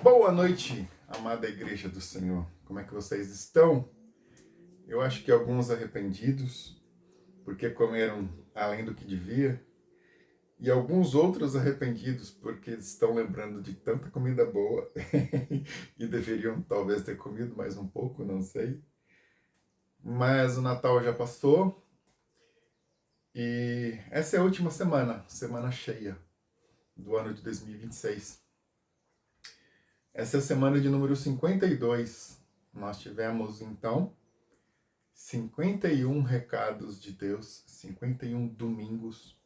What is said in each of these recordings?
Boa noite, amada Igreja do Senhor. Como é que vocês estão? Eu acho que alguns arrependidos, porque comeram além do que devia, e alguns outros arrependidos, porque estão lembrando de tanta comida boa e deveriam talvez ter comido mais um pouco, não sei. Mas o Natal já passou e essa é a última semana cheia do ano de 2026. Essa é a semana de número 52. Nós tivemos, então, 51 recados de Deus, 51 domingos,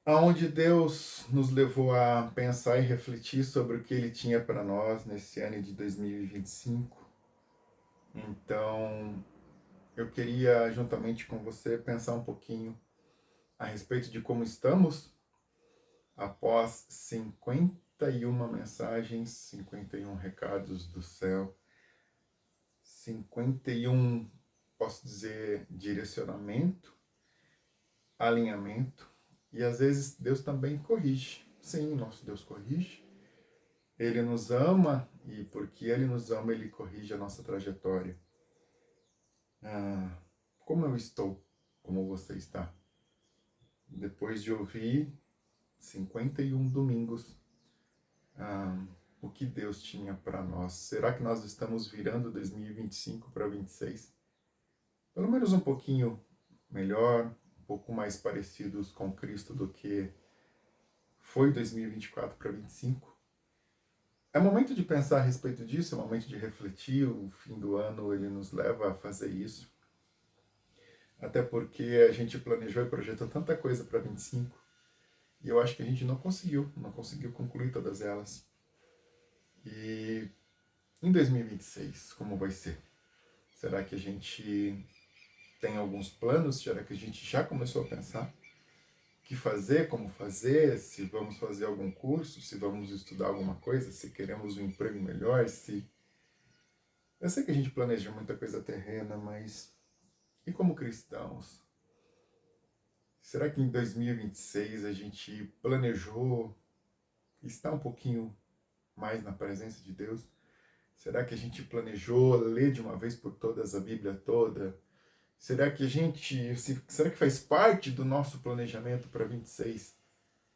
aonde Deus nos levou a pensar e refletir sobre o que Ele tinha para nós nesse ano de 2025. Então, eu queria, juntamente com você, pensar um pouquinho a respeito de como estamos após 51 mensagens, 51 recados do céu, 51, posso dizer, direcionamento, alinhamento, e às vezes Deus também corrige. Sim, nosso Deus corrige. Ele nos ama e porque Ele nos ama, Ele corrige a nossa trajetória. Como eu estou? Como você está? Depois de ouvir 51 domingos, o que Deus tinha para nós. Será que nós estamos virando 2025 para 26? Pelo menos um pouquinho melhor, um pouco mais parecidos com Cristo do que foi 2024 para 25. É momento de pensar a respeito disso, é momento de refletir. O fim do ano ele nos leva a fazer isso. Até porque a gente planejou e projetou tanta coisa para 25 e eu acho que a gente não conseguiu concluir todas elas. E em 2026, como vai ser? Será que a gente tem alguns planos? Será que a gente já começou a pensar o que fazer, como fazer, se vamos fazer algum curso, se vamos estudar alguma coisa, se queremos um emprego melhor, se... Eu sei que a gente planeja muita coisa terrena, mas e como cristãos? Será que em 2026 a gente planejou estar um pouquinho mais na presença de Deus? Será que a gente planejou ler de uma vez por todas a Bíblia toda? Será que a gente, será que faz parte do nosso planejamento para 26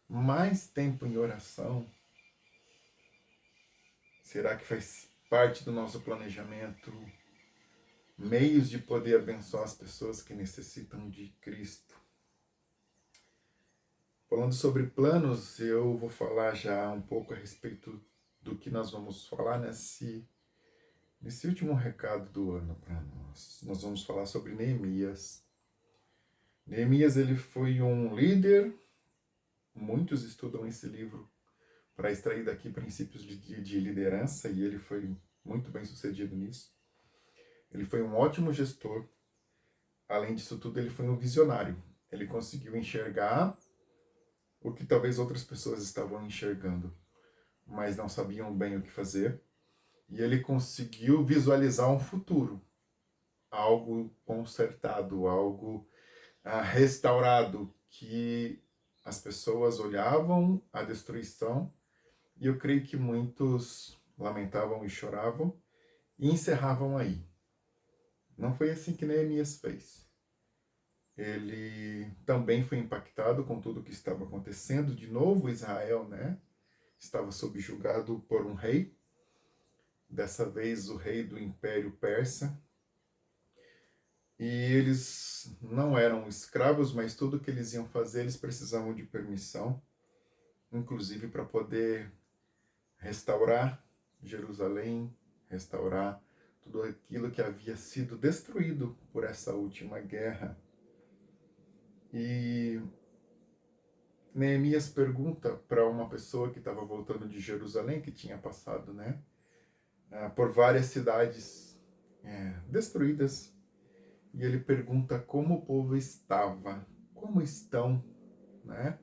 mais tempo em oração? Será que faz parte do nosso planejamento meios de poder abençoar as pessoas que necessitam de Cristo? Falando sobre planos, eu vou falar já um pouco a respeito do que nós vamos falar nesse último recado do ano para nós. Nós vamos falar sobre Neemias. Neemias, ele foi um líder, muitos estudam esse livro para extrair daqui princípios de liderança, e ele foi muito bem sucedido nisso. Ele foi um ótimo gestor. Além disso tudo, ele foi um visionário. Ele conseguiu enxergar o que talvez outras pessoas estavam enxergando, mas não sabiam bem o que fazer. E ele conseguiu visualizar um futuro, algo consertado, algo restaurado, que as pessoas olhavam a destruição e eu creio que muitos lamentavam e choravam e encerravam aí. Não foi assim que Neemias fez. Ele também foi impactado com tudo o que estava acontecendo. De novo, Israel, né, estava subjugado por um rei, dessa vez o rei do Império Persa, e eles não eram escravos, mas tudo que eles iam fazer, eles precisavam de permissão, inclusive para poder restaurar Jerusalém, restaurar tudo aquilo que havia sido destruído por essa última guerra. E Neemias pergunta para uma pessoa que estava voltando de Jerusalém, que tinha passado, né, por várias cidades destruídas, e ele pergunta como o povo estava, como estão, né,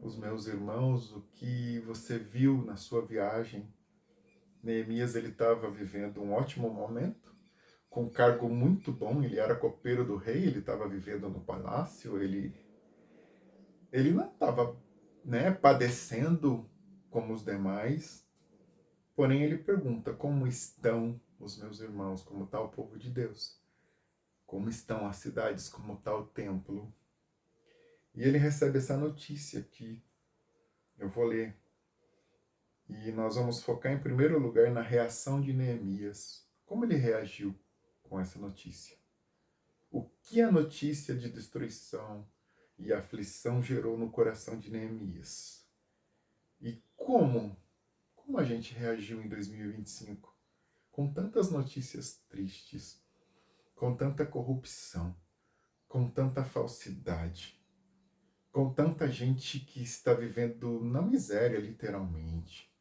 os meus irmãos, o que você viu na sua viagem. Neemias, ele estava vivendo um ótimo momento, com um cargo muito bom, ele era copeiro do rei, ele estava vivendo no palácio, ele não estava, né, padecendo como os demais, Porém, ele pergunta: como estão os meus irmãos? Como está o povo de Deus? Como estão as cidades? Como está o templo? E ele recebe essa notícia que eu vou ler. E nós vamos focar em primeiro lugar na reação de Neemias. Como ele reagiu com essa notícia? O que a notícia de destruição e aflição gerou no coração de Neemias? E como a gente reagiu em 2025? Com tantas notícias tristes, com tanta corrupção, com tanta falsidade, com tanta gente que está vivendo na miséria, literalmente.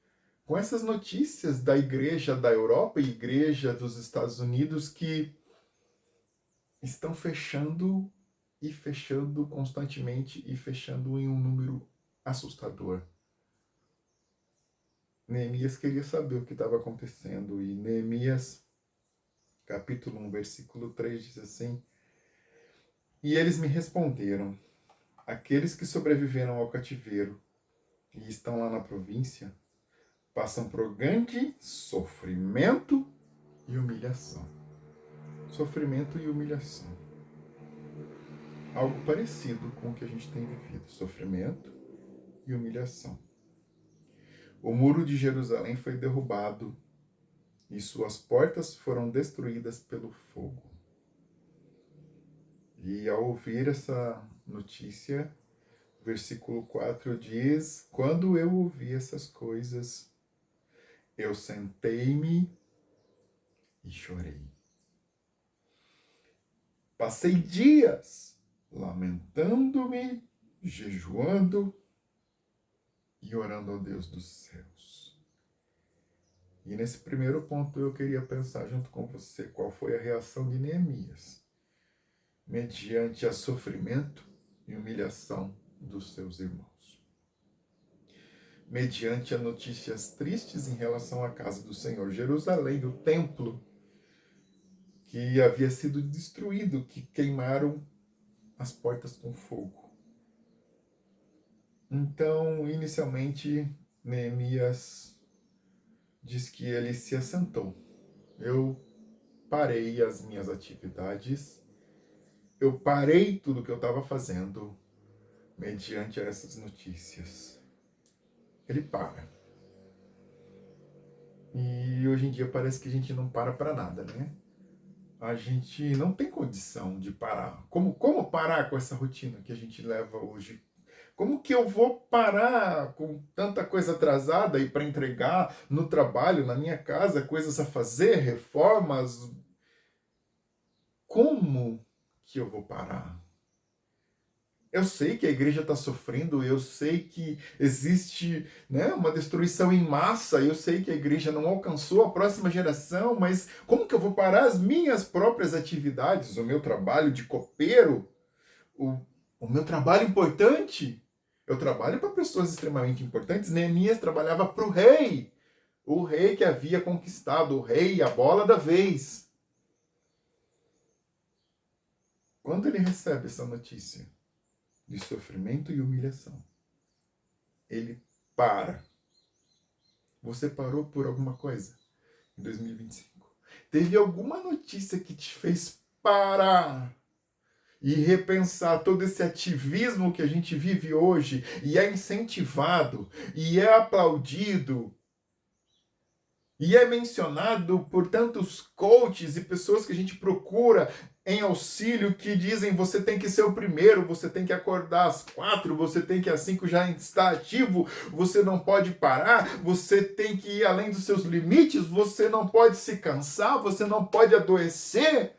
Com essas notícias da igreja da Europa e igreja dos Estados Unidos que estão fechando e fechando constantemente e fechando em um número assustador. Neemias queria saber o que estava acontecendo e Neemias, capítulo 1, versículo 3 diz assim: E eles me responderam: aqueles que sobreviveram ao cativeiro e estão lá na província passam por grande sofrimento e humilhação. Sofrimento e humilhação. Algo parecido com o que a gente tem vivido. Sofrimento e humilhação. O muro de Jerusalém foi derrubado e suas portas foram destruídas pelo fogo. E ao ouvir essa notícia, versículo 4 diz: quando eu ouvi essas coisas, eu sentei-me e chorei. Passei dias lamentando-me, jejuando e orando ao Deus dos céus. E nesse primeiro ponto eu queria pensar junto com você qual foi a reação de Neemias mediante a sofrimento e humilhação dos seus irmãos. Mediante a notícias tristes em relação à casa do Senhor, Jerusalém, o templo que havia sido destruído, que queimaram as portas com fogo. Então, inicialmente, Neemias diz que ele se assentou. Eu parei as minhas atividades, eu parei tudo que eu estava fazendo mediante essas notícias. Ele para. E hoje em dia parece que a gente não para nada, né? A gente não tem condição de parar. Como parar com essa rotina que a gente leva hoje? Como que eu vou parar com tanta coisa atrasada e para entregar no trabalho, na minha casa, coisas a fazer, reformas? Como que eu vou parar? Eu sei que a igreja está sofrendo, eu sei que existe, né, uma destruição em massa, eu sei que a igreja não alcançou a próxima geração, mas como que eu vou parar as minhas próprias atividades, o meu trabalho de copeiro, o, o meu trabalho importante? Eu trabalho para pessoas extremamente importantes. Neemias trabalhava para o rei que havia conquistado, o rei, a bola da vez. Quando ele recebe essa notícia de sofrimento e humilhação, ele para. Você parou por alguma coisa em 2025? Teve alguma notícia que te fez parar e repensar todo esse ativismo que a gente vive hoje e é incentivado e é aplaudido e é mencionado por tantos coaches e pessoas que a gente procura em auxílio que dizem você tem que ser o primeiro, você tem que acordar às 4, você tem que às 5 já estar ativo, você não pode parar, você tem que ir além dos seus limites, você não pode se cansar, você não pode adoecer.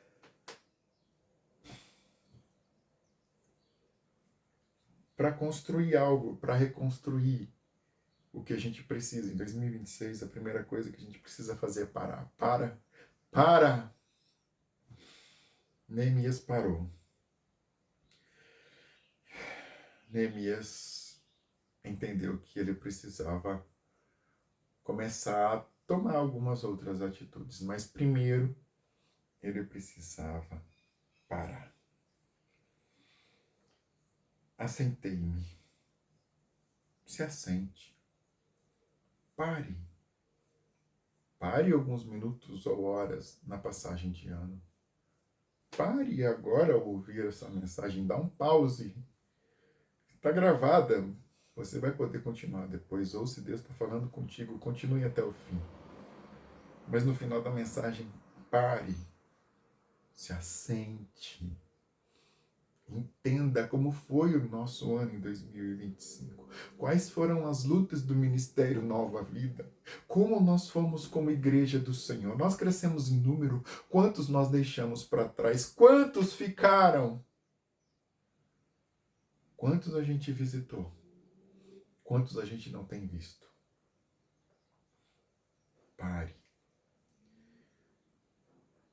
Para construir algo, para reconstruir o que a gente precisa em 2026, a primeira coisa que a gente precisa fazer é parar. Para! Neemias parou. Neemias entendeu que ele precisava começar a tomar algumas outras atitudes, mas primeiro ele precisava parar. Assentei-me. Se assente. Pare. Pare alguns minutos ou horas na passagem de ano. Pare agora ao ouvir essa mensagem, dá um pause. Está gravada. Você vai poder continuar depois, ou se Deus está falando contigo, continue até o fim. Mas no final da mensagem, pare, se assente, entenda como foi o nosso ano em 2025. Quais foram as lutas do Ministério Nova Vida? Como nós fomos como igreja do Senhor? Nós crescemos em número? Quantos nós deixamos para trás? Quantos ficaram? Quantos a gente visitou? Quantos a gente não tem visto? Pare.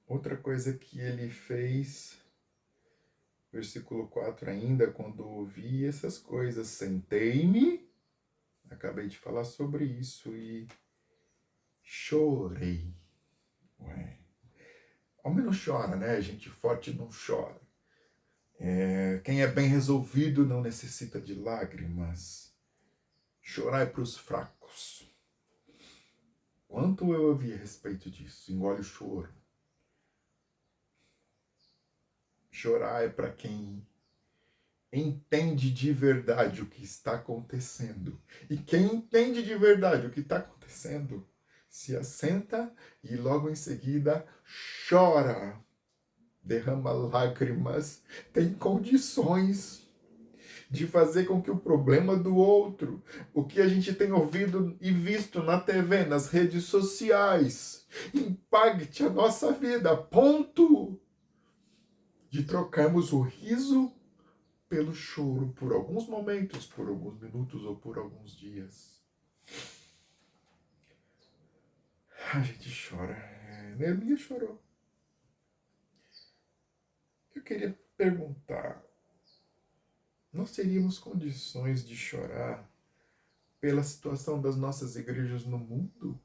Outra coisa que ele fez, versículo 4 ainda, quando ouvi essas coisas, sentei-me, acabei de falar sobre isso, e chorei. Ué. Homem não chora, né? Gente forte não chora. Quem é bem resolvido não necessita de lágrimas. Chorar é para os fracos. Quanto eu ouvi a respeito disso? Engole o choro. Chorar é para quem entende de verdade o que está acontecendo. E quem entende de verdade o que está acontecendo, se assenta e logo em seguida chora, derrama lágrimas, tem condições de fazer com que o problema do outro, o que a gente tem ouvido e visto na TV, nas redes sociais, impacte a nossa vida a ponto de trocarmos o riso pelo choro por alguns momentos, por alguns minutos ou por alguns dias. A gente chora. Neemias chorou. Eu queria perguntar, nós teríamos condições de chorar pela situação das nossas igrejas no mundo?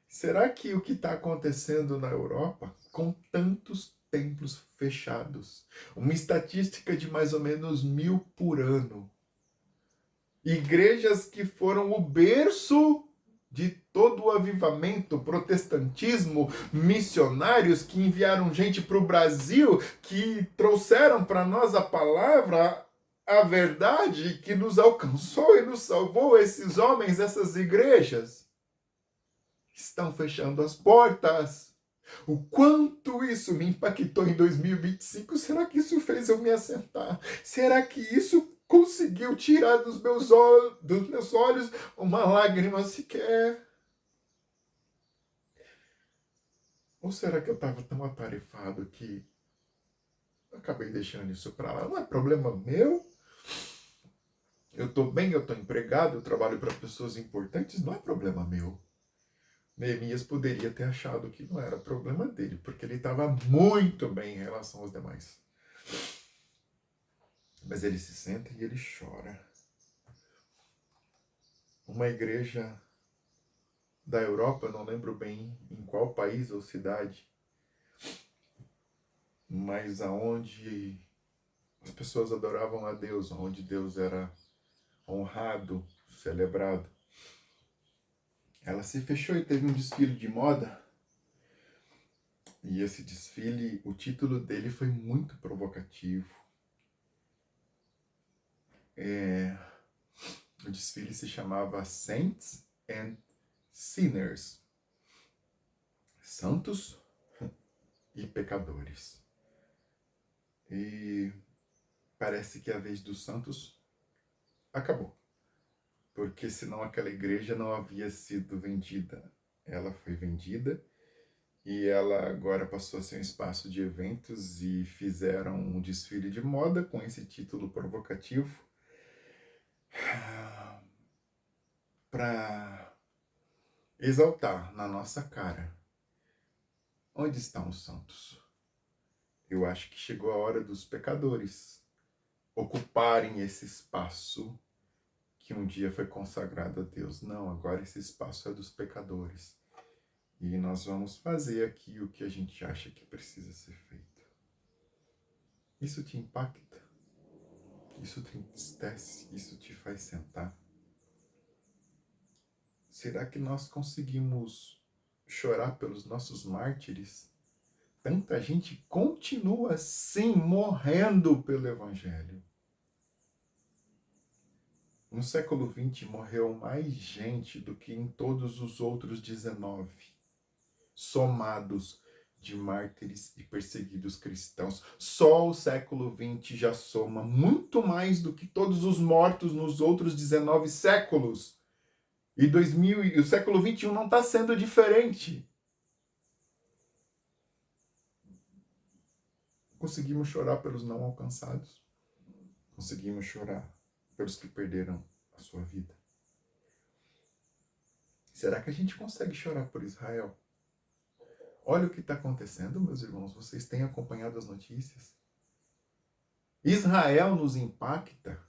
Será que o que está acontecendo na Europa, com tantos templos fechados, uma estatística de mais ou menos 1.000 por ano, igrejas que foram o berço de todo o avivamento, protestantismo, missionários que enviaram gente para o Brasil, que trouxeram para nós a palavra, a verdade, que nos alcançou e nos salvou, esses homens, essas igrejas, estão fechando as portas. O quanto isso me impactou em 2025, será que isso fez eu me assentar? Será que isso conseguiu tirar dos meus olhos uma lágrima sequer? Ou será que eu estava tão atarefado que eu acabei deixando isso para lá? Não é problema meu? Eu estou bem, eu estou empregado, eu trabalho para pessoas importantes, não é problema meu. Neemias poderia ter achado que não era problema dele, porque ele estava muito bem em relação aos demais. Mas ele se senta e ele chora. Uma igreja da Europa, não lembro bem em qual país ou cidade, mas aonde as pessoas adoravam a Deus, onde Deus era honrado, celebrado. Ela se fechou e teve um desfile de moda. E esse desfile, o título dele foi muito provocativo. O desfile se chamava Saints and Sinners. Santos e pecadores. E parece que a vez dos santos acabou. Porque senão aquela igreja não havia sido vendida. Ela foi vendida e ela agora passou a ser um espaço de eventos e fizeram um desfile de moda com esse título provocativo para exaltar na nossa cara. Onde estão os santos? Eu acho que chegou a hora dos pecadores ocuparem esse espaço que um dia foi consagrado a Deus. Não, agora esse espaço é dos pecadores. E nós vamos fazer aqui o que a gente acha que precisa ser feito. Isso te impacta? Isso te entristece? Isso te faz sentar? será que nós conseguimos chorar pelos nossos mártires? Tanta gente continua sim morrendo pelo Evangelho. No século XX morreu mais gente do que em todos os outros 19, somados de mártires e perseguidos cristãos. Só o século XX já soma muito mais do que todos os mortos nos outros 19 séculos. E o século XXI não está sendo diferente. Conseguimos chorar pelos não alcançados. Conseguimos chorar pelos que perderam a sua vida. Será que a gente consegue chorar por Israel? Olha o que está acontecendo, meus irmãos. Vocês têm acompanhado as notícias? Israel nos impacta.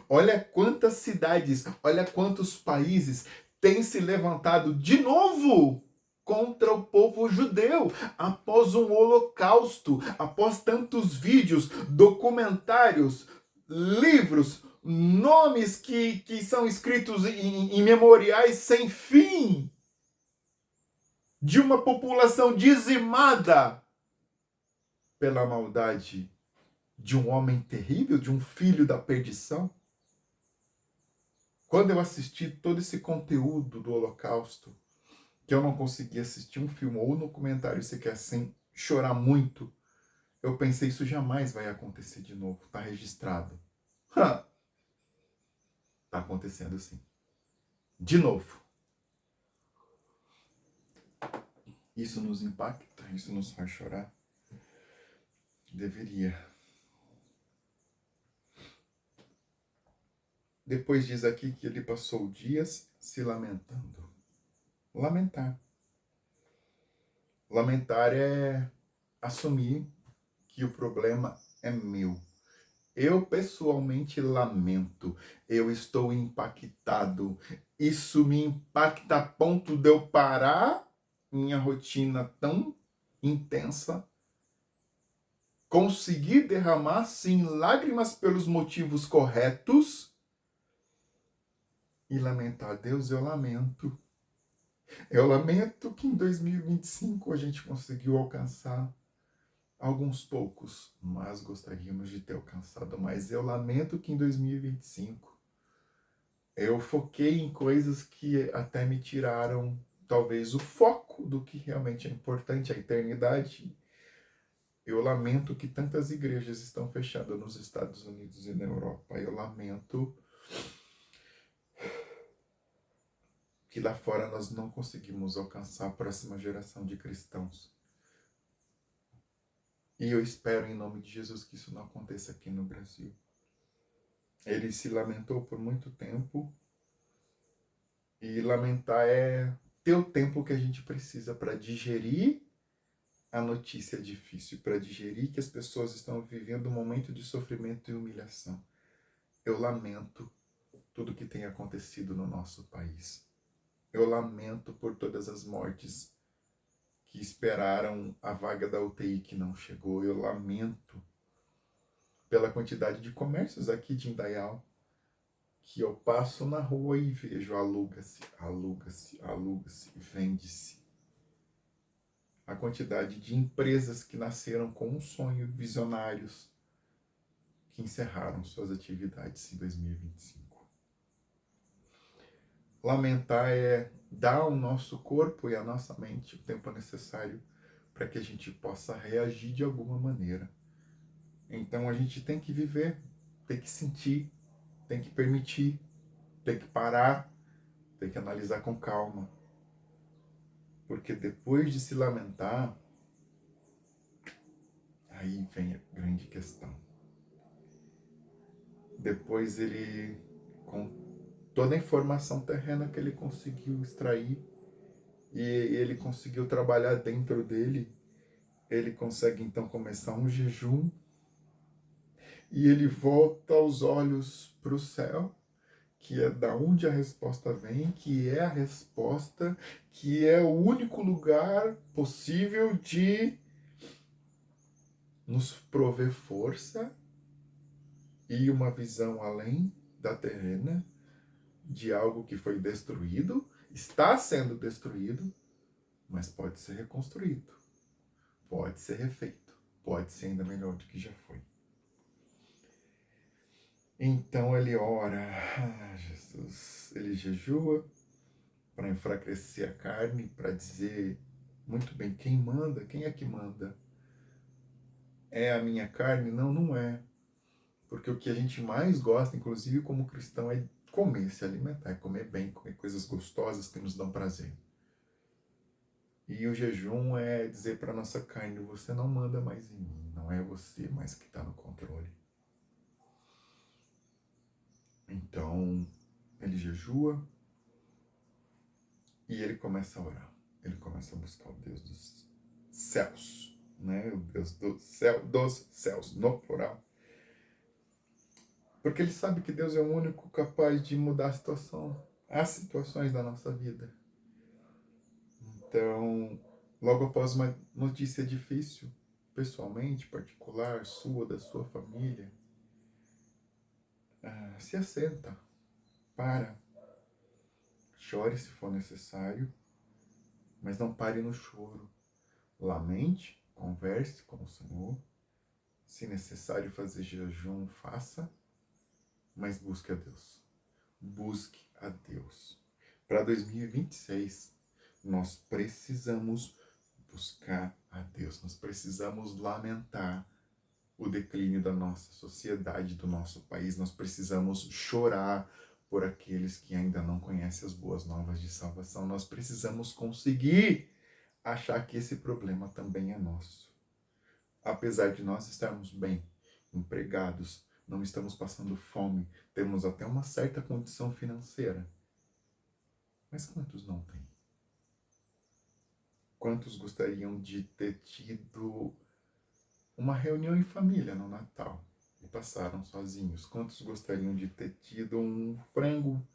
Olha quantas cidades, olha quantos países têm se levantado de novo contra o povo judeu, após um holocausto, após tantos vídeos, documentários, livros, nomes que são escritos em memoriais sem fim, de uma população dizimada pela maldade de um homem terrível, de um filho da perdição. Quando eu assisti todo esse conteúdo do Holocausto, que eu não consegui assistir um filme ou um documentário sequer sem chorar muito, eu pensei, isso jamais vai acontecer de novo. Está registrado. Está acontecendo sim. De novo. Isso nos impacta, isso nos faz chorar. Deveria. Depois diz aqui que ele passou dias se lamentando. Lamentar. Lamentar é assumir que o problema é meu. Eu pessoalmente lamento. Eu estou impactado. Isso me impacta a ponto de eu parar minha rotina tão intensa, conseguir derramar sim lágrimas pelos motivos corretos e lamentar. Deus, eu lamento. Eu lamento que em 2025 a gente conseguiu alcançar alguns poucos, mas gostaríamos de ter alcançado mais. Eu lamento que em 2025 eu foquei em coisas que até me tiraram talvez o foco do que realmente é importante, a eternidade. Eu lamento que tantas igrejas estão fechadas nos Estados Unidos e na Europa. Eu lamento que lá fora nós não conseguimos alcançar a próxima geração de cristãos. E eu espero, em nome de Jesus, que isso não aconteça aqui no Brasil. Ele se lamentou por muito tempo. E lamentar é ter o tempo que a gente precisa para digerir a notícia difícil, para digerir que as pessoas estão vivendo um momento de sofrimento e humilhação. Eu lamento tudo que tem acontecido no nosso país. Eu lamento por todas as mortes que esperaram a vaga da UTI que não chegou. Eu lamento pela quantidade de comércios aqui de Indaial que eu passo na rua e vejo aluga-se, aluga-se, aluga-se, vende-se. A quantidade de empresas que nasceram com um sonho, visionários, que encerraram suas atividades em 2025. Lamentar é dar ao nosso corpo e à nossa mente o tempo necessário para que a gente possa reagir de alguma maneira. Então a gente tem que viver, tem que sentir, tem que permitir, tem que parar, tem que analisar com calma. Porque depois de se lamentar, aí vem a grande questão. Depois ele, com toda a informação terrena que ele conseguiu extrair, e ele conseguiu trabalhar dentro dele, ele consegue então começar um jejum, e ele volta os olhos para o céu, que é da onde a resposta vem, que é a resposta, que é o único lugar possível de nos prover força e uma visão além da terrena, de algo que foi destruído está sendo destruído, mas pode ser reconstruído, pode ser refeito, pode ser ainda melhor do que já foi. Então ele ora, Jesus, ele jejua para enfraquecer a carne, para dizer muito bem quem manda, quem é que manda? É a minha carne? Não, não é. Porque o que a gente mais gosta, inclusive como cristão, é comer, se alimentar, é comer bem, comer coisas gostosas que nos dão prazer. E o jejum é dizer para nossa carne, você não manda mais em mim, não é você mais que está no controle. Então, ele jejua e ele começa a orar. Ele começa a buscar o Deus dos céus, né? O Deus do céu, dos céus, no plural. Porque ele sabe que Deus é o único capaz de mudar a situação, as situações da nossa vida. Então, logo após uma notícia difícil, pessoalmente, particular, sua, da sua família, se assenta, para, chore se for necessário, mas não pare no choro. Lamente, converse com o Senhor. Se necessário fazer jejum, faça, mas busque a Deus. Busque a Deus. Para 2026, nós precisamos buscar a Deus. Nós precisamos lamentar o declínio da nossa sociedade, do nosso país. Nós precisamos chorar por aqueles que ainda não conhecem as boas novas de salvação. Nós precisamos conseguir achar que esse problema também é nosso. Apesar de nós estarmos bem, empregados, não estamos passando fome, temos até uma certa condição financeira. Mas quantos não têm? Quantos gostariam de ter tido uma reunião em família no Natal e passaram sozinhos? Quantos gostariam de ter tido um frango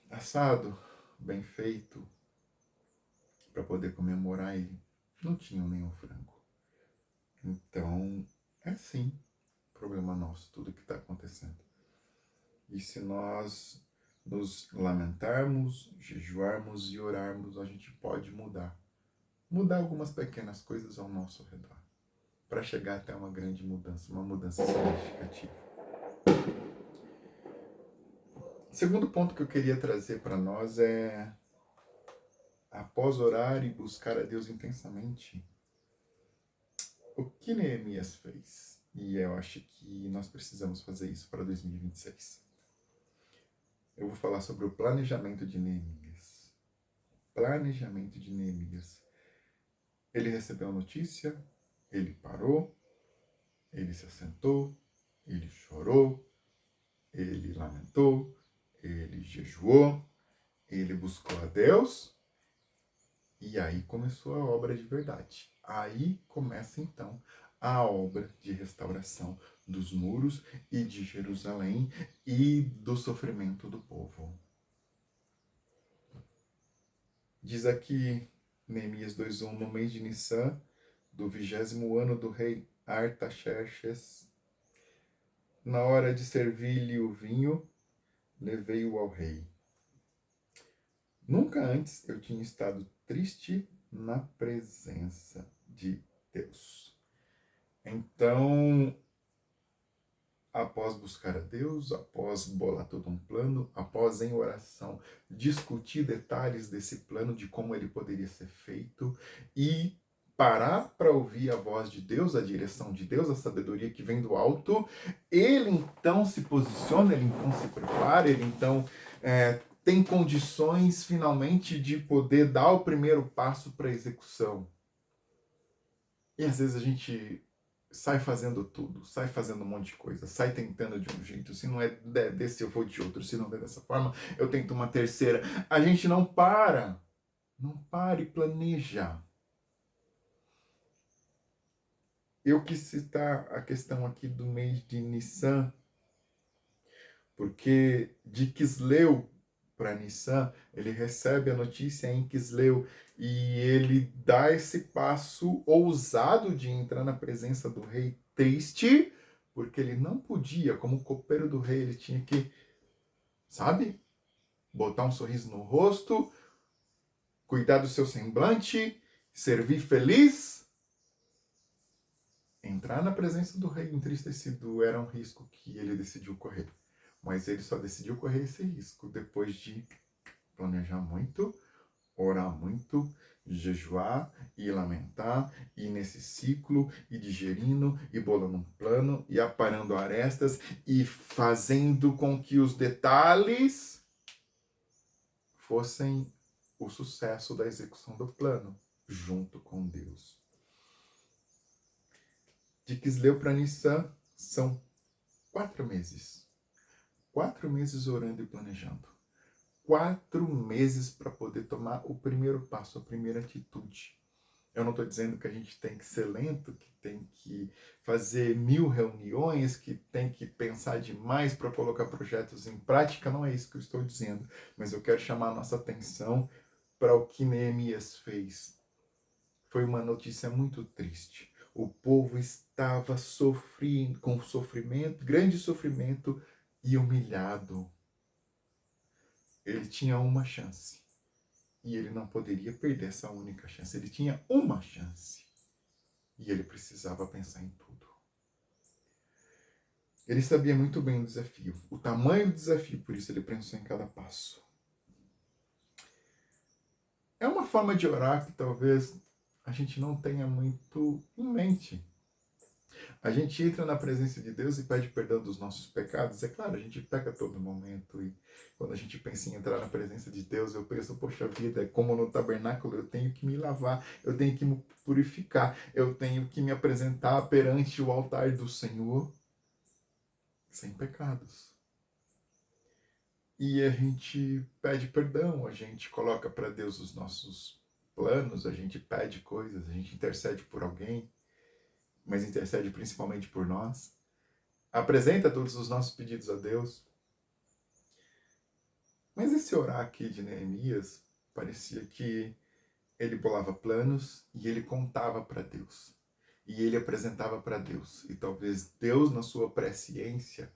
assado, bem feito, para poder comemorar e não tinham nenhum frango? Então, é sim problema nosso tudo que está acontecendo. E se nós nos lamentarmos, jejuarmos e orarmos, a gente pode mudar. Mudar algumas pequenas coisas ao nosso redor, para chegar até uma grande mudança, uma mudança significativa. O segundo ponto que eu queria trazer para nós é, após orar e buscar a Deus intensamente, o que Neemias fez? E eu acho que nós precisamos fazer isso para 2026. Eu vou falar sobre o planejamento de Neemias. Planejamento de Neemias. Ele recebeu a notícia, ele parou, ele se assentou, ele chorou, ele lamentou, ele jejuou, ele buscou a Deus, e aí começou a obra de verdade. Aí começa então a obra de restauração dos muros e de Jerusalém e do sofrimento do povo. Diz aqui Neemias 2:1, no mês de Nissan, do 20º ano do rei Artaxerxes, na hora de servir-lhe o vinho, levei-o ao rei. Nunca antes eu tinha estado triste na presença de Deus. Então, após buscar a Deus, após bolar todo um plano, após em oração discutir detalhes desse plano, de como ele poderia ser feito e parar para ouvir a voz de Deus, a direção de Deus, a sabedoria que vem do alto, ele então se posiciona, ele então se prepara, ele então tem condições finalmente de poder dar o primeiro passo para a execução. E às vezes a gente sai fazendo tudo, sai fazendo um monte de coisa, sai tentando de um jeito, se não é desse eu vou de outro, se não é dessa forma eu tento uma terceira. A gente não para e planeja. Eu quis citar a questão aqui do mês de Nissan, porque de Quisleu para Nissan, ele recebe a notícia em Quisleu e ele dá esse passo ousado de entrar na presença do rei triste, porque ele não podia, como copeiro do rei, ele tinha que, sabe? botar um sorriso no rosto, cuidar do seu semblante, servir feliz. Entrar na presença do rei entristecido era um risco que ele decidiu correr. Mas ele só decidiu correr esse risco depois de planejar muito, orar muito, jejuar e lamentar, e nesse ciclo, e digerindo, e bolando um plano, e aparando arestas, e fazendo com que os detalhes fossem o sucesso da execução do plano, junto com Deus. De Quisleu para Nissan são 4 meses. 4 meses orando e planejando. 4 meses para poder tomar o primeiro passo, a primeira atitude. Eu não estou dizendo que a gente tem que ser lento, que tem que fazer 1000 reuniões, que tem que pensar demais para colocar projetos em prática. Não é isso que eu estou dizendo. Mas eu quero chamar a nossa atenção para o que Neemias fez. Foi uma notícia muito triste. O povo estava sofrendo, com sofrimento, grande sofrimento e humilhado. Ele tinha uma chance. E ele não poderia perder essa única chance. Ele tinha uma chance. E ele precisava pensar em tudo. Ele sabia muito bem o desafio, o tamanho do desafio, por isso ele pensou em cada passo. É uma forma de orar que talvez a gente não tenha muito em mente. A gente entra na presença de Deus e pede perdão dos nossos pecados. É claro, a gente peca a todo momento. E quando a gente pensa em entrar na presença de Deus, eu penso, poxa vida, é como no tabernáculo, eu tenho que me lavar, eu tenho que me purificar, eu tenho que me apresentar perante o altar do Senhor sem pecados. E a gente pede perdão, a gente coloca para Deus os nossos planos, a gente pede coisas, a gente intercede por alguém, mas intercede principalmente por nós. Apresenta todos os nossos pedidos a Deus. Mas esse orar aqui de Neemias parecia que ele bolava planos e ele contava para Deus. E ele apresentava para Deus. E talvez Deus, na sua presciência,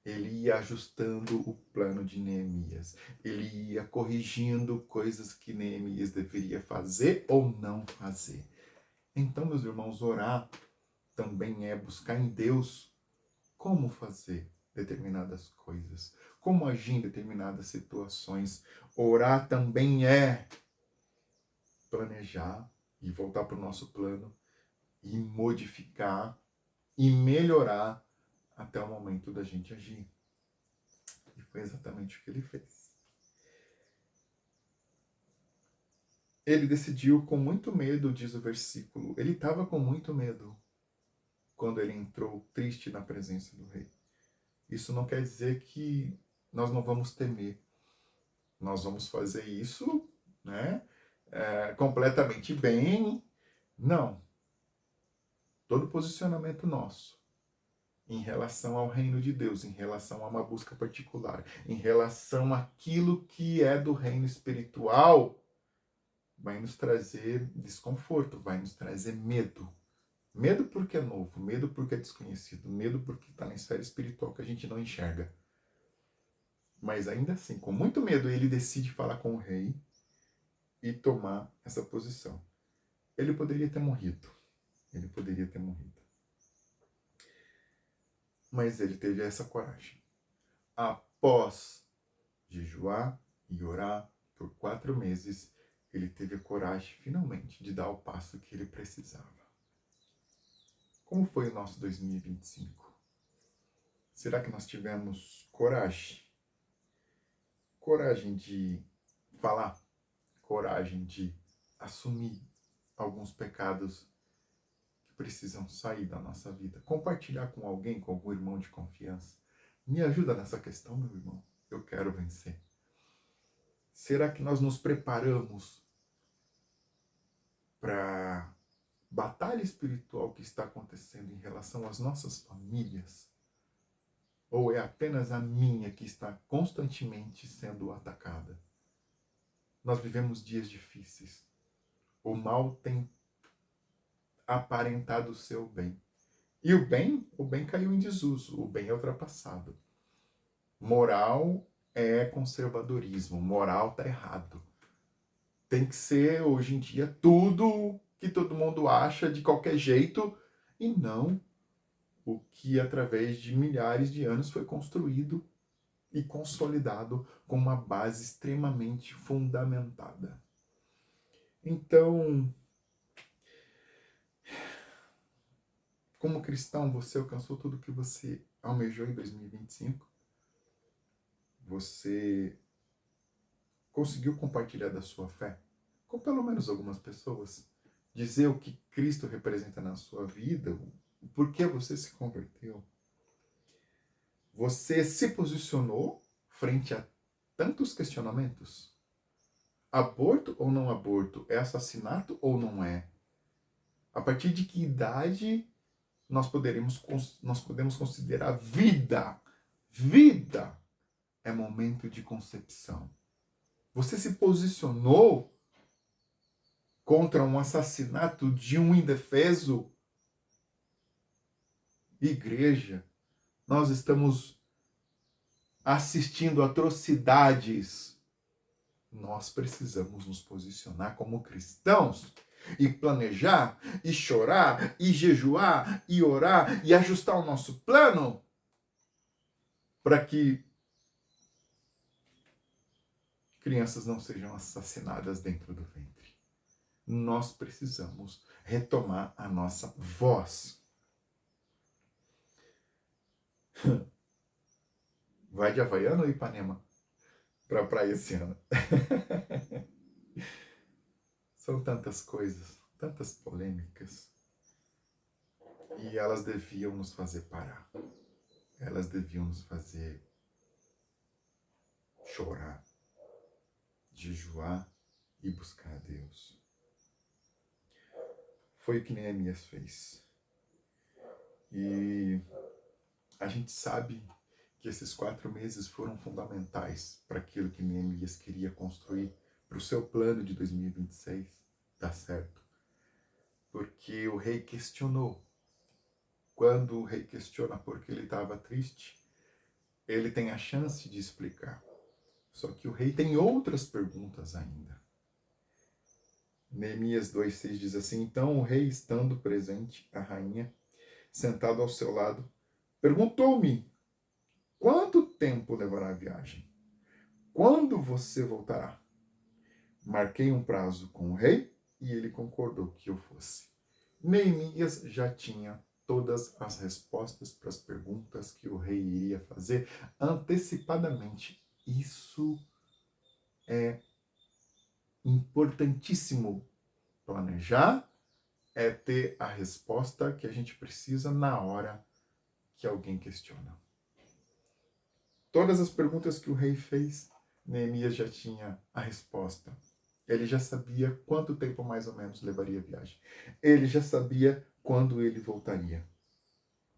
ele ia ajustando o plano de Neemias. Ele ia corrigindo coisas que Neemias deveria fazer ou não fazer. Então, meus irmãos, orar também é buscar em Deus como fazer determinadas coisas, como agir em determinadas situações. Orar também é planejar e voltar para o nosso plano e modificar e melhorar até o momento da gente agir. E foi exatamente o que ele fez. Ele decidiu com muito medo, diz o versículo. Ele estava com muito medo quando ele entrou triste na presença do rei. Isso não quer dizer que nós não vamos temer. Nós vamos fazer isso, né, completamente bem. Não. Todo posicionamento nosso em relação ao reino de Deus, em relação a uma busca particular, em relação àquilo que é do reino espiritual, vai nos trazer desconforto, vai nos trazer medo. Medo porque é novo, medo porque é desconhecido, medo porque está na esfera espiritual que a gente não enxerga. Mas ainda assim, com muito medo, ele decide falar com o rei e tomar essa posição. Ele poderia ter morrido. Ele poderia ter morrido. Mas ele teve essa coragem. Após jejuar e orar por 4 meses, ele teve a coragem, finalmente, de dar o passo que ele precisava. Como foi o nosso 2025? Será que nós tivemos coragem? Coragem de falar, coragem de assumir alguns pecados que precisam sair da nossa vida. Compartilhar com alguém, com algum irmão de confiança. Me ajuda nessa questão, meu irmão. Eu quero vencer. Será que nós nos preparamos para a batalha espiritual que está acontecendo em relação às nossas famílias? Ou é apenas a minha que está constantemente sendo atacada? Nós vivemos dias difíceis. O mal tem aparentado o seu bem. E o bem caiu em desuso. O bem é ultrapassado. Moral é conservadorismo. Moral tá errado. Tem que ser, hoje em dia, tudo que todo mundo acha de qualquer jeito e não o que, através de milhares de anos, foi construído e consolidado com uma base extremamente fundamentada. Então, como cristão, você alcançou tudo que você almejou em 2025? Você conseguiu compartilhar da sua fé com pelo menos algumas pessoas? Dizer o que Cristo representa na sua vida? O porquê você se converteu? Você se posicionou frente a tantos questionamentos? Aborto ou não aborto? É assassinato ou não é? A partir de que idade nós podemos considerar vida? Vida é momento de concepção. Você se posicionou contra um assassinato de um indefeso? Igreja, nós estamos assistindo atrocidades. Nós precisamos nos posicionar como cristãos e planejar, e chorar, e jejuar, e orar, e ajustar o nosso plano para que crianças não sejam assassinadas dentro do ventre. Nós precisamos retomar a nossa voz. Vai de Havaiana ou Ipanema para praia esse ano? São tantas coisas, tantas polêmicas. E elas deviam nos fazer parar. Elas deviam nos fazer chorar, jejuar e buscar a Deus. Foi o que Neemias fez. E a gente sabe que esses 4 meses foram fundamentais para aquilo que Neemias queria construir, para o seu plano de 2026 dar certo. Porque o rei questionou. Quando o rei questiona por que ele estava triste, ele tem a chance de explicar. Só que o rei tem outras perguntas ainda. Neemias 2,6 diz assim: Então o rei, estando presente, a rainha, sentado ao seu lado, perguntou-me: Quanto tempo levará a viagem? Quando você voltará? Marquei um prazo com o rei e ele concordou que eu fosse. Neemias já tinha todas as respostas para as perguntas que o rei iria fazer antecipadamente. Isso é importantíssimo. Planejar é ter a resposta que a gente precisa na hora que alguém questiona. Todas as perguntas que o rei fez, Neemias já tinha a resposta. Ele já sabia quanto tempo mais ou menos levaria a viagem. Ele já sabia quando ele voltaria.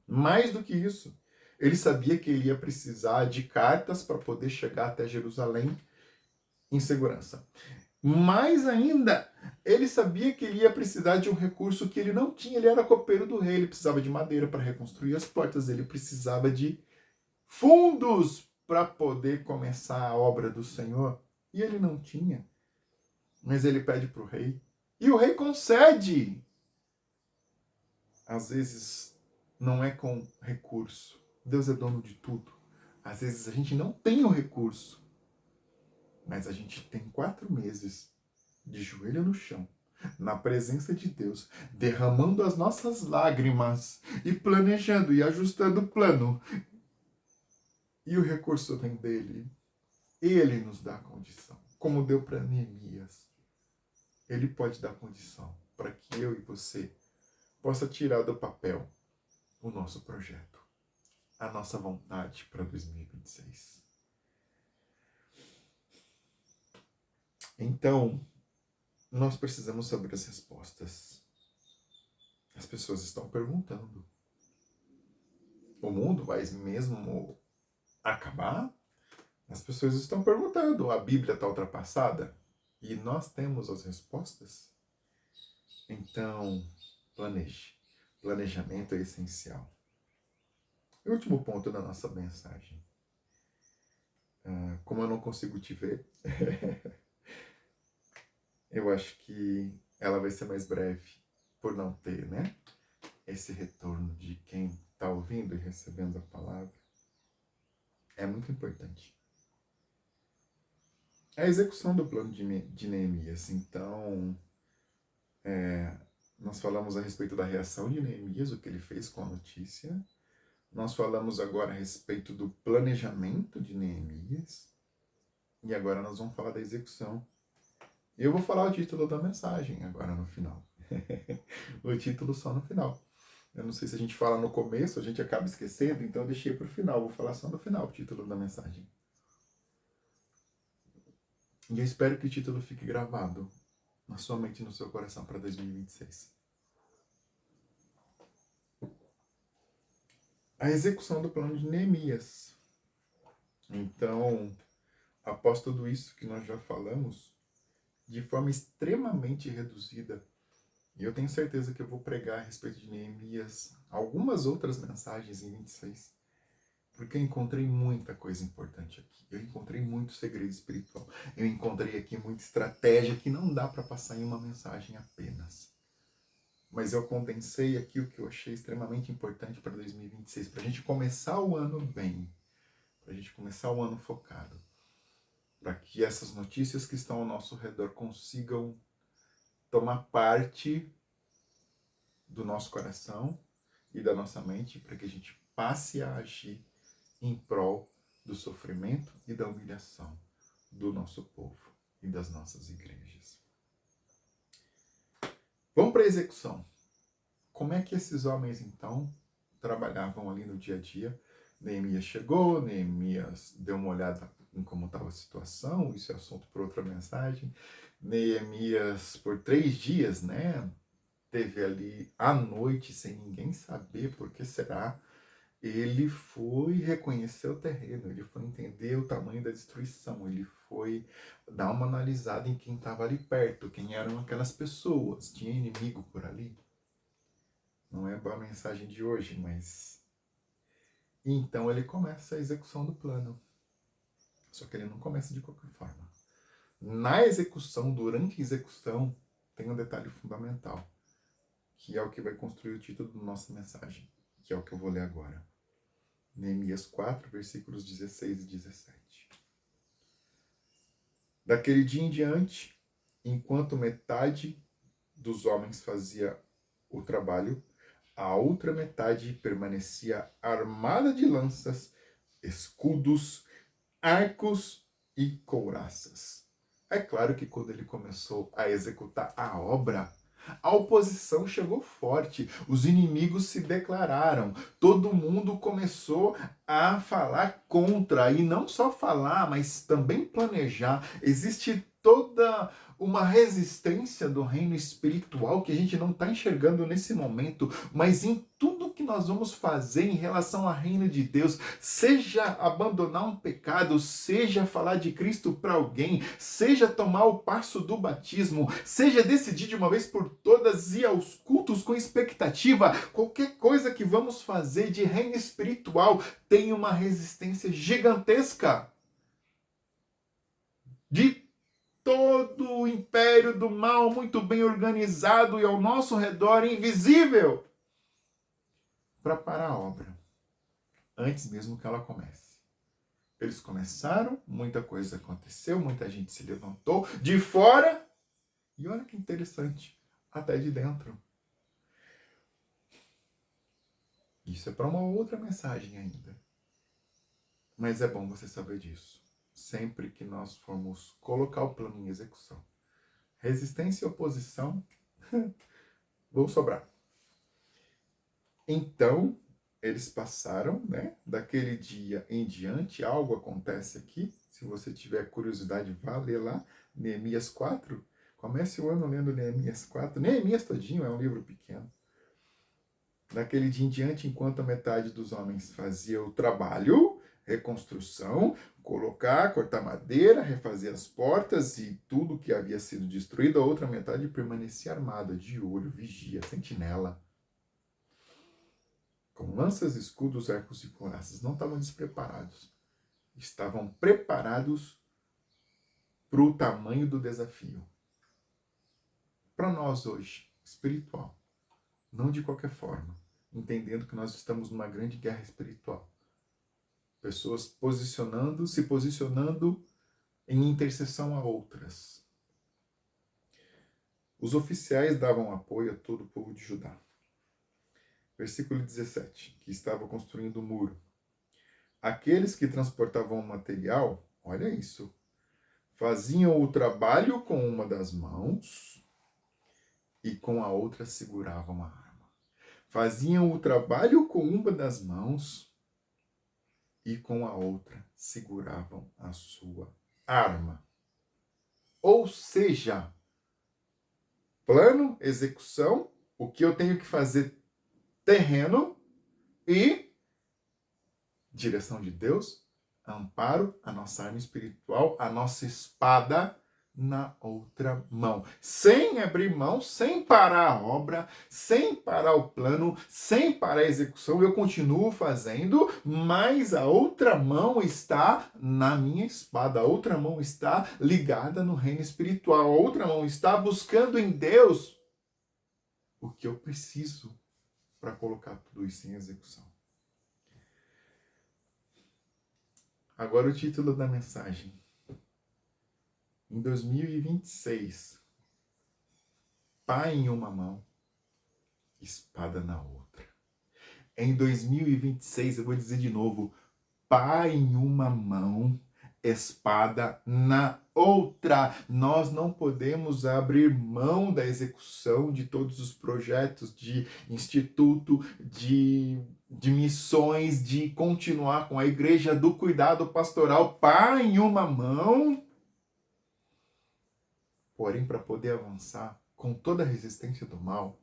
Mais do que isso, ele sabia que ele ia precisar de cartas para poder chegar até Jerusalém em segurança. Mais ainda, ele sabia que ele ia precisar de um recurso que ele não tinha. Ele era copeiro do rei, ele precisava de madeira para reconstruir as portas, ele precisava de fundos para poder começar a obra do Senhor. E ele não tinha. Mas ele pede para o rei. E o rei concede. Às vezes não é com recurso. Deus é dono de tudo. Às vezes a gente não tem o recurso. Mas a gente tem 4 meses de joelho no chão, na presença de Deus, derramando as nossas lágrimas e planejando e ajustando o plano. E o recurso vem dele. Ele nos dá a condição, como deu para Neemias. Ele pode dar condição para que eu e você possa tirar do papel o nosso projeto, a nossa vontade para 2026. Então, nós precisamos saber as respostas. As pessoas estão perguntando. O mundo vai mesmo acabar? As pessoas estão perguntando. A Bíblia está ultrapassada? E nós temos as respostas? Então, planeje. Planejamento é essencial. E o último ponto da nossa mensagem. como eu não consigo te ver, eu acho que ela vai ser mais breve por não ter, né? Esse retorno de quem está ouvindo e recebendo a palavra. É muito importante. A execução do plano de Neemias. Então, nós falamos a respeito da reação de Neemias, o que ele fez com a notícia. Nós falamos agora a respeito do planejamento de Neemias. E agora nós vamos falar da execução. Eu vou falar o título da mensagem agora no final. O título só no final. Eu não sei se a gente fala no começo, a gente acaba esquecendo, então eu deixei para o final. Vou falar só no final o título da mensagem. E eu espero que o título fique gravado na sua mente e no seu coração para 2026. A execução do plano de Neemias. Então, após tudo isso que nós já falamos, de forma extremamente reduzida, e eu tenho certeza que eu vou pregar a respeito de Neemias algumas outras mensagens em 26, porque eu encontrei muita coisa importante aqui. Eu encontrei muito segredo espiritual. Eu encontrei aqui muita estratégia que não dá para passar em uma mensagem apenas. Mas eu condensei aqui o que eu achei extremamente importante para 2026, para a gente começar o ano bem, para a gente começar o ano focado, para que essas notícias que estão ao nosso redor consigam tomar parte do nosso coração e da nossa mente, para que a gente passe a agir em prol do sofrimento e da humilhação do nosso povo e das nossas igrejas. Vamos para a execução. Como é que esses homens, então, trabalhavam ali no dia a dia? Neemias chegou, Neemias deu uma olhada em como estava a situação, isso é assunto para outra mensagem. Neemias, por 3 dias, né, teve ali à noite, sem ninguém saber por que será, ele foi reconhecer o terreno, ele foi entender o tamanho da destruição, ele foi dar uma analisada em quem estava ali perto, quem eram aquelas pessoas, tinha inimigo por ali. Não é a mensagem de hoje, mas... Então ele começa a execução do plano. Só que ele não começa de qualquer forma. Na execução, durante a execução, tem um detalhe fundamental, que é o que vai construir o título da nossa mensagem, que é o que eu vou ler agora. Neemias 4, versículos 16 e 17. Daquele dia em diante, enquanto metade dos homens fazia o trabalho, a outra metade permanecia armada de lanças, escudos, arcos e couraças. É claro que quando ele começou a executar a obra, a oposição chegou forte, os inimigos se declararam, todo mundo começou a falar contra, e não só falar, mas também planejar. Existe toda uma resistência do reino espiritual que a gente não está enxergando nesse momento, mas em tudo que nós vamos fazer em relação ao reino de Deus, seja abandonar um pecado, seja falar de Cristo para alguém, seja tomar o passo do batismo, seja decidir de uma vez por todas ir aos cultos com expectativa, qualquer coisa que vamos fazer de reino espiritual tem uma resistência gigantesca de todo o império do mal muito bem organizado e ao nosso redor invisível para parar a obra, antes mesmo que ela comece. Eles começaram, muita coisa aconteceu, muita gente se levantou de fora, e olha que interessante, até de dentro. Isso é para uma outra mensagem ainda. Mas é bom você saber disso, sempre que nós formos colocar o plano em execução. Resistência e oposição vão sobrar. Então, eles passaram, né? Daquele dia em diante, algo acontece aqui. Se você tiver curiosidade, vá ler lá, Neemias 4. Comece o ano lendo Neemias 4. Neemias todinho é um livro pequeno. Daquele dia em diante, enquanto a metade dos homens fazia o trabalho, reconstrução, colocar, cortar madeira, refazer as portas e tudo que havia sido destruído, a outra metade permanecia armada, de olho, vigia, sentinela, com lanças, escudos, arcos e couraças. Não estavam despreparados. estavam preparados para o tamanho do desafio. Para nós hoje, espiritual, não de qualquer forma, entendendo que nós estamos numa grande guerra espiritual. Pessoas se posicionando em intercessão a outras. Os oficiais davam apoio a todo o povo de Judá. Versículo 17, que estava construindo o muro. Aqueles que transportavam o material, olha isso, faziam o trabalho com uma das mãos e com a outra seguravam a arma. Faziam o trabalho com uma das mãos e com a outra seguravam a sua arma. Ou seja, plano, execução, o que eu tenho que fazer, terreno e direção de Deus, amparo, a nossa arma espiritual, a nossa espada na outra mão. Sem abrir mão, sem parar a obra, sem parar o plano, sem parar a execução, eu continuo fazendo, mas a outra mão está na minha espada, a outra mão está ligada no reino espiritual, a outra mão está buscando em Deus o que eu preciso para colocar tudo isso em execução. Agora o título da mensagem. Em 2026, pá em uma mão, espada na outra. Em 2026, eu vou dizer de novo, pá em uma mão, espada na outra. Nós não podemos abrir mão da execução de todos os projetos de instituto, de missões, de continuar com a igreja do cuidado pastoral, pá em uma mão. Porém, para poder avançar com toda a resistência do mal,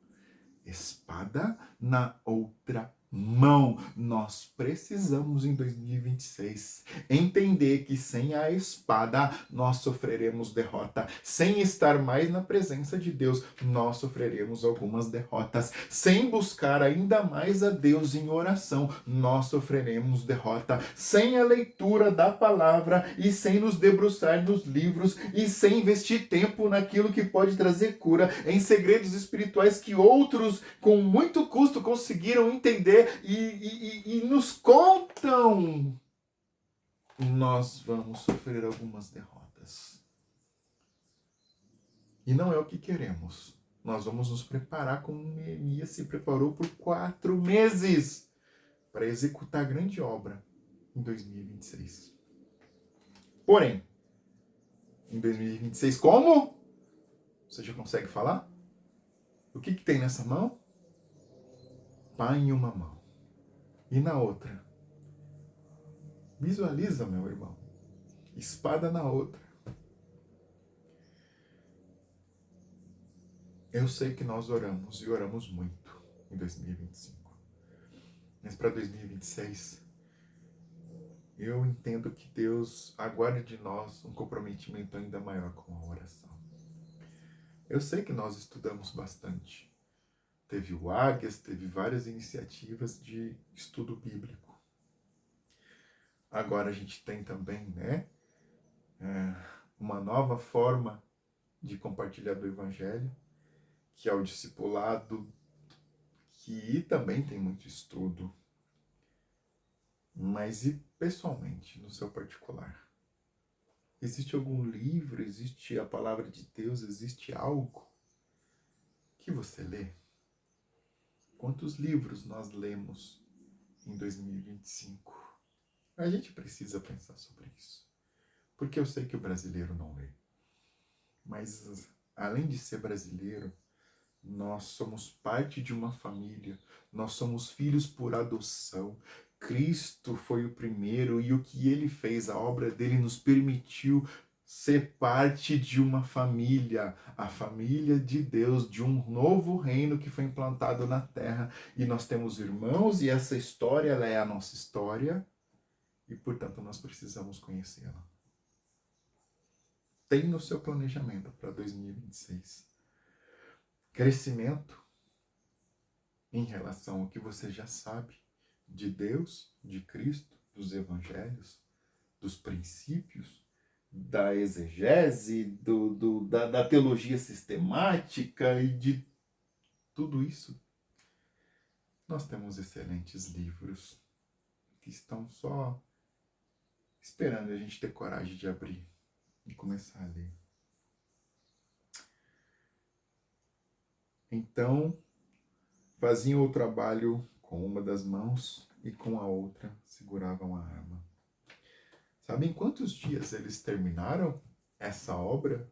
espada na outra mão. Nós precisamos, em 2026, entender que sem a espada nós sofreremos derrota. Sem estar mais na presença de Deus, nós sofreremos algumas derrotas. Sem buscar ainda mais a Deus em oração, nós sofreremos derrota. Sem a leitura da palavra e sem nos debruçar nos livros e sem investir tempo naquilo que pode trazer cura, em segredos espirituais que outros com muito custo conseguiram entender e nos contam, nós vamos sofrer algumas derrotas. E não é o que queremos. Nós vamos nos preparar como Neemias se preparou por 4 meses para executar a grande obra em 2026. Porém, em 2026, como? Você já consegue falar? O que tem nessa mão? Pá em uma mão. E na outra? Visualiza, meu irmão. Espada na outra. Eu sei que nós oramos e oramos muito em 2025. Mas para 2026, eu entendo que Deus aguarda de nós um comprometimento ainda maior com a oração. Eu sei que nós estudamos bastante. Teve o Águias, teve várias iniciativas de estudo bíblico. Agora a gente tem também, uma nova forma de compartilhar do Evangelho, que é o discipulado, que também tem muito estudo. Mas e pessoalmente, no seu particular? Existe algum livro, existe a palavra de Deus, existe algo que você lê? Quantos livros nós lemos em 2025? A gente precisa pensar sobre isso. Porque eu sei que o brasileiro não lê. Mas, além de ser brasileiro, nós somos parte de uma família. Nós somos filhos por adoção. Cristo foi o primeiro e o que ele fez, a obra dele nos permitiu ser parte de uma família, a família de Deus, de um novo reino que foi implantado na terra. E nós temos irmãos e essa história, ela é a nossa história e, portanto, nós precisamos conhecê-la. Tem no seu planejamento para 2026 crescimento em relação ao que você já sabe de Deus, de Cristo, dos evangelhos, dos princípios, da exegese, da teologia sistemática e de tudo isso, nós temos excelentes livros que estão só esperando a gente ter coragem de abrir e começar a ler. Então, faziam o trabalho com uma das mãos e com a outra seguravam a arma. Sabem quantos dias eles terminaram essa obra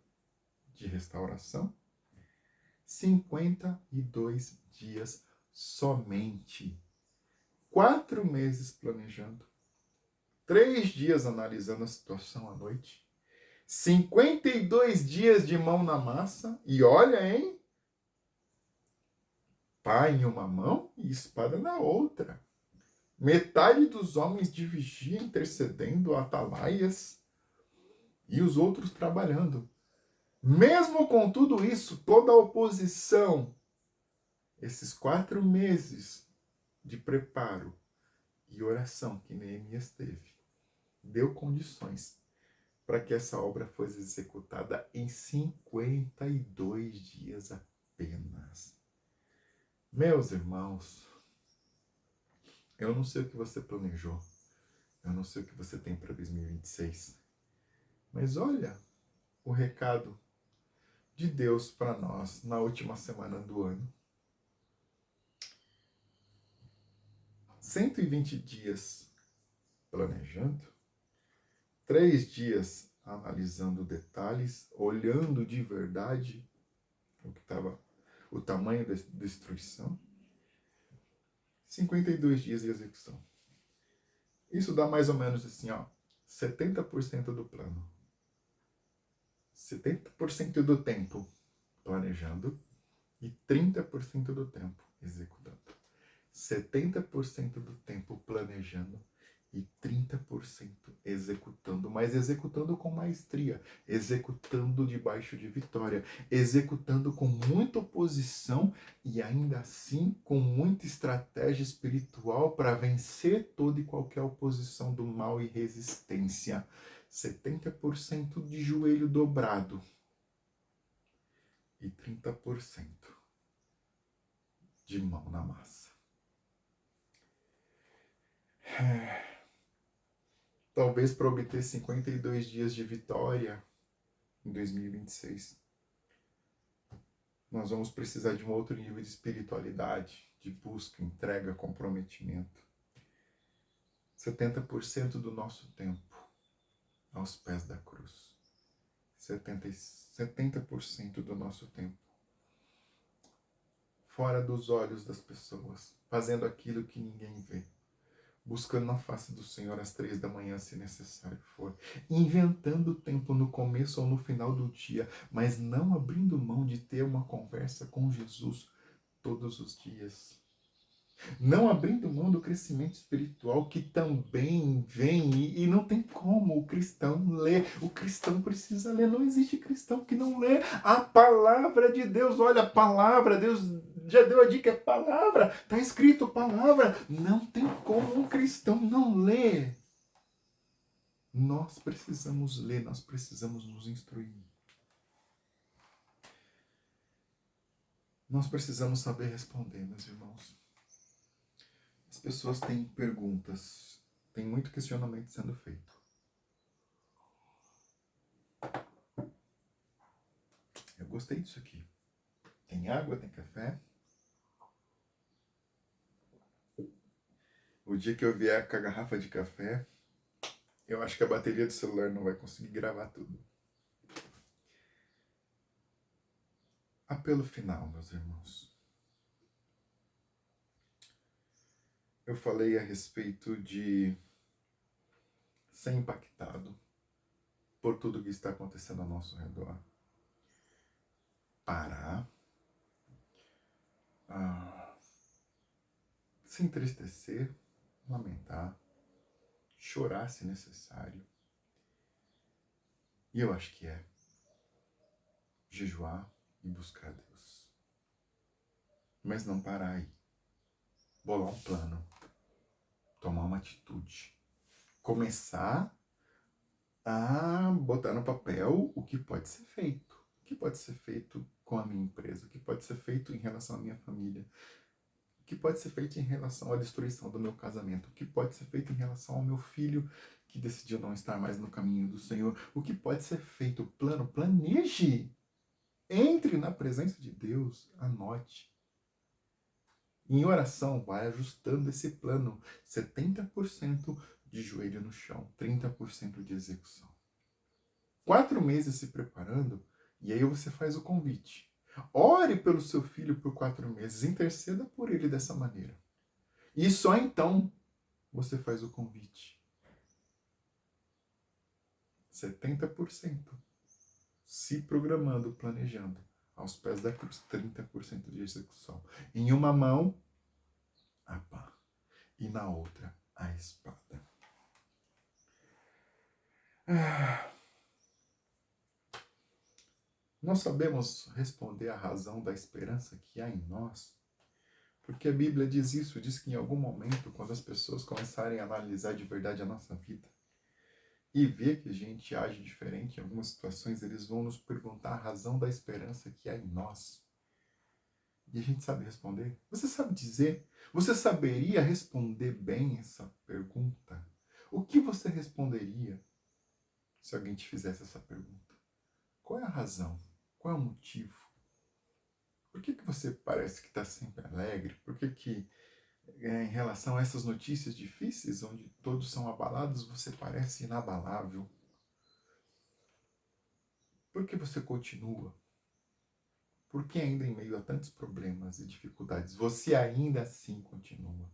de restauração? 52 dias somente. 4 meses planejando. 3 dias analisando a situação à noite. 52 dias de mão na massa. E olha, hein? Pá em uma mão e espada na outra. Metade dos homens de vigia intercedendo atalaias e os outros trabalhando. Mesmo com tudo isso, toda a oposição, esses 4 meses de preparo e oração que Neemias teve, deu condições para que essa obra fosse executada em 52 dias apenas. Meus irmãos, eu não sei o que você planejou, eu não sei o que você tem para 2026, mas olha o recado de Deus para nós na última semana do ano. 120 dias planejando, 3 dias analisando detalhes, olhando de verdade o tamanho da destruição, 52 dias de execução. Isso dá mais ou menos assim, 70% do plano. 70% do tempo planejando e 30% do tempo executando. 70% do tempo planejando e 30% executando, mas executando com maestria, executando debaixo de vitória, executando com muita oposição e ainda assim com muita estratégia espiritual para vencer toda e qualquer oposição do mal e resistência. 70% de joelho dobrado e 30% de mão na massa. Talvez para obter 52 dias de vitória em 2026, nós vamos precisar de um outro nível de espiritualidade, de busca, entrega, comprometimento. 70% do nosso tempo aos pés da cruz. 70% do nosso tempo fora dos olhos das pessoas, fazendo aquilo que ninguém vê. Buscando a face do Senhor às 3 da manhã, se necessário for. Inventando tempo no começo ou no final do dia, mas não abrindo mão de ter uma conversa com Jesus todos os dias. Não abrindo mão do crescimento espiritual que também vem e não tem como o cristão ler. O cristão precisa ler. Não existe cristão que não lê a palavra de Deus. Olha, a palavra, Deus já deu a dica, é palavra. Está escrito palavra. Não tem como um cristão não ler. Nós precisamos ler, nós precisamos nos instruir. Nós precisamos saber responder, meus irmãos. As pessoas têm perguntas, tem muito questionamento sendo feito. Eu gostei disso aqui. Tem água, tem café. O dia que eu vier com a garrafa de café, eu acho que a bateria do celular não vai conseguir gravar tudo. Apelo final, meus irmãos. Eu falei a respeito de ser impactado por tudo que está acontecendo ao nosso redor. Parar. Se entristecer, lamentar, chorar se necessário. E eu acho que é jejuar e buscar Deus. Mas não parar aí. Bolar um plano. Tomar uma atitude. Começar a botar no papel o que pode ser feito. O que pode ser feito com a minha empresa, o que pode ser feito em relação à minha família, o que pode ser feito em relação à destruição do meu casamento, o que pode ser feito em relação ao meu filho que decidiu não estar mais no caminho do Senhor, o que pode ser feito, planeje, entre na presença de Deus, anote. Em oração, vai ajustando esse plano, 70% de joelho no chão, 30% de execução. 4 meses se preparando, e aí você faz o convite. Ore pelo seu filho por 4 meses, interceda por ele dessa maneira. E só então você faz o convite. 70% se programando, planejando, aos pés da cruz, 30% de execução. Em uma mão, a pá, e na outra, a espada. Nós sabemos responder à razão da esperança que há em nós, porque a Bíblia diz isso, diz que em algum momento, quando as pessoas começarem a analisar de verdade a nossa vida e ver que a gente age diferente em algumas situações, eles vão nos perguntar a razão da esperança que há em nós. E a gente sabe responder? Você sabe dizer? Você saberia responder bem essa pergunta? O que você responderia se alguém te fizesse essa pergunta? Qual é a razão? Qual é o motivo? Por que você parece que está sempre alegre? Por que em relação a essas notícias difíceis, onde todos são abalados, você parece inabalável? Por que você continua? Por que ainda em meio a tantos problemas e dificuldades, você ainda assim continua?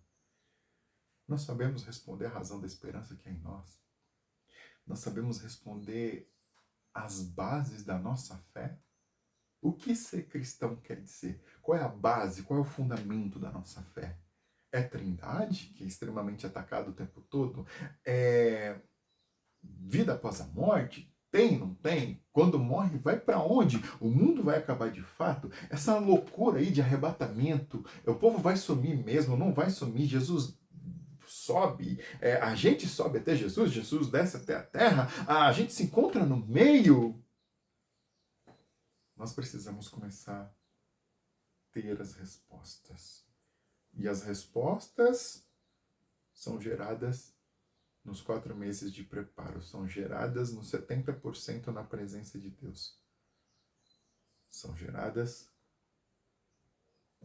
Nós sabemos responder a razão da esperança que é em nós. Nós sabemos responder as bases da nossa fé. O que ser cristão quer dizer? Qual é a base, qual é o fundamento da nossa fé? É Trindade, que é extremamente atacado o tempo todo? É vida após a morte? Tem, não tem? Quando morre, vai para onde? O mundo vai acabar de fato? Essa loucura aí de arrebatamento, o povo vai sumir mesmo, não vai sumir? Jesus sobe, a gente sobe até Jesus, Jesus desce até a terra, a gente se encontra no meio. Nós precisamos começar a ter as respostas. E as respostas são geradas nos 4 meses de preparo, são geradas nos 70% na presença de Deus. São geradas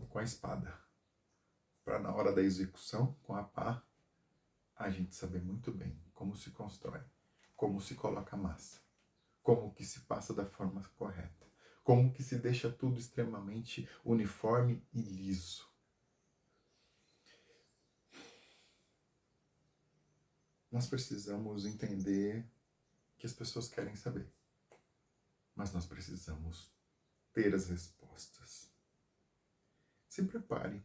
com a espada. Para na hora da execução, com a pá, a gente saber muito bem como se constrói, como se coloca massa, como que se passa da forma correta, como que se deixa tudo extremamente uniforme e liso. Nós precisamos entender que as pessoas querem saber, mas nós precisamos ter as respostas. Se prepare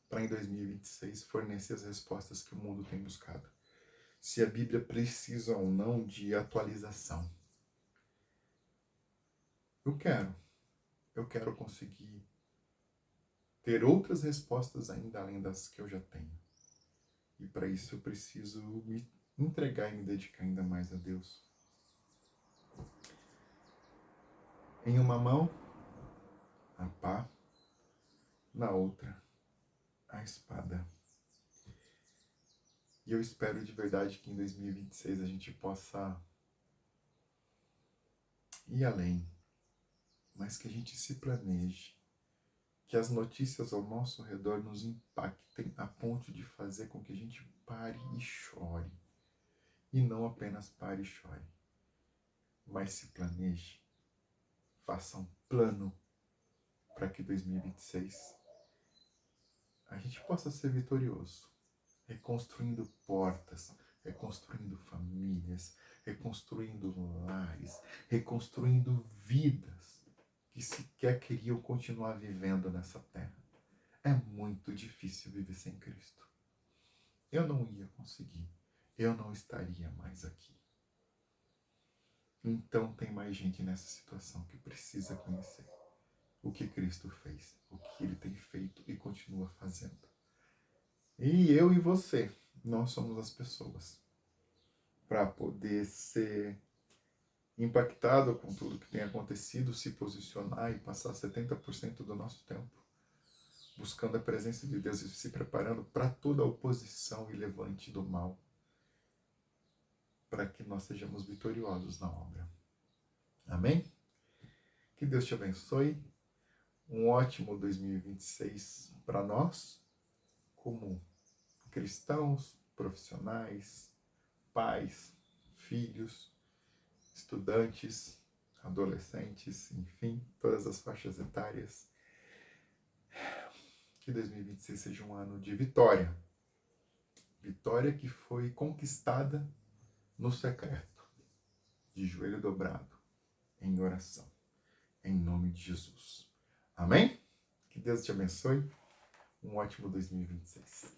para em 2026 fornecer as respostas que o mundo tem buscado. Se a Bíblia precisa ou não de atualização. Eu quero conseguir ter outras respostas ainda além das que eu já tenho. E para isso eu preciso me entregar e me dedicar ainda mais a Deus. Em uma mão, a pá, na outra, a espada. E eu espero de verdade que em 2026 a gente possa ir além, mas que a gente se planeje, que as notícias ao nosso redor nos impactem a ponto de fazer com que a gente pare e chore. E não apenas pare e chore, mas se planeje, faça um plano para que 2026 a gente possa ser vitorioso, reconstruindo portas, reconstruindo famílias, reconstruindo lares, reconstruindo vidas que sequer queriam continuar vivendo nessa terra. É muito difícil viver sem Cristo. Eu não ia conseguir, eu não estaria mais aqui. Então tem mais gente nessa situação que precisa conhecer o que Cristo fez, o que Ele tem feito e continua fazendo. E eu e você, nós somos as pessoas para poder ser impactado com tudo que tem acontecido, se posicionar e passar 70% do nosso tempo buscando a presença de Deus e se preparando para toda a oposição e levante do mal, para que nós sejamos vitoriosos na obra. Amém? Que Deus te abençoe. Um ótimo 2026 para nós, como cristãos, profissionais, pais, filhos, estudantes, adolescentes, enfim, todas as faixas etárias. Que 2026 seja um ano de vitória. Vitória que foi conquistada no secreto, de joelho dobrado, em oração, em nome de Jesus. Amém? Que Deus te abençoe. Um ótimo 2026.